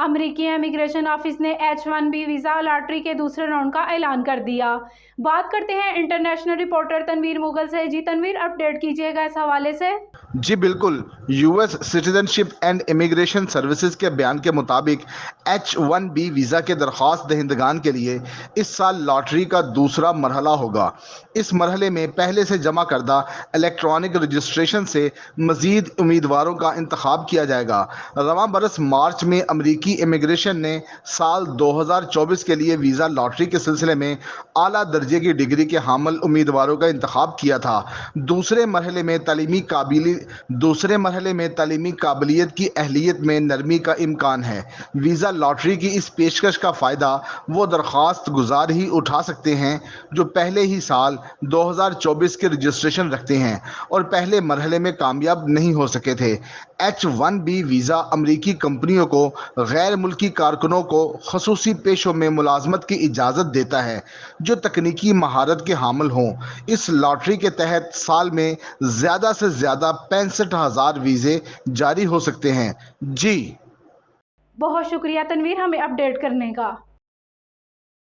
امریکی immigration office نے H-1B visa lottery کے دوسرے راؤنڈ کا اعلان کر دیا۔ بات کرتے ہیں انٹرنیشنل رپورٹر تنویر مغل سے۔ جی تنویر، اپڈیٹ کیجیے گا اس حوالے سے۔ جی بالکل، U S citizen ship and immigration services کے بیان کے مطابق H-1B ویزا کے درخواست دہندگان کے لیے اس سال لاٹری کا دوسرا مرحلہ ہوگا۔ اس مرحلے میں پہلے سے جمع کردہ الیکٹرانک رجسٹریشن سے مزید امیدواروں کا انتخاب کیا جائے گا۔ رواں برس مارچ میں امریکی امیگریشن نے سال 2024 کے لیے ویزا لاٹری کے سلسلے میں اعلیٰ درجے کی ڈگری کے حامل امیدواروں کا انتخاب کیا تھا۔ دوسرے مرحلے میں تعلیمی قابلیت کی اہلیت میں نرمی کا امکان ہے۔ ویزا لاٹری کی اس پیشکش کا فائدہ وہ درخواست گزار ہی اٹھا سکتے ہیں جو پہلے ہی سال 2024 کے رجسٹریشن رکھتے ہیں اور پہلے مرحلے میں کامیاب نہیں ہو سکے تھے۔ H-1B ویزا امریکی کمپنیوں کو غیر ملکی کارکنوں کو خصوصی پیشوں میں ملازمت کی اجازت دیتا ہے جو تکنیکی مہارت کے حامل ہوں۔ اس لاٹری کے تحت سال میں زیادہ سے زیادہ 65,000 ویزے جاری ہو سکتے ہیں۔ جی بہت شکریہ تنویر ہمیں اپڈیٹ کرنے کا۔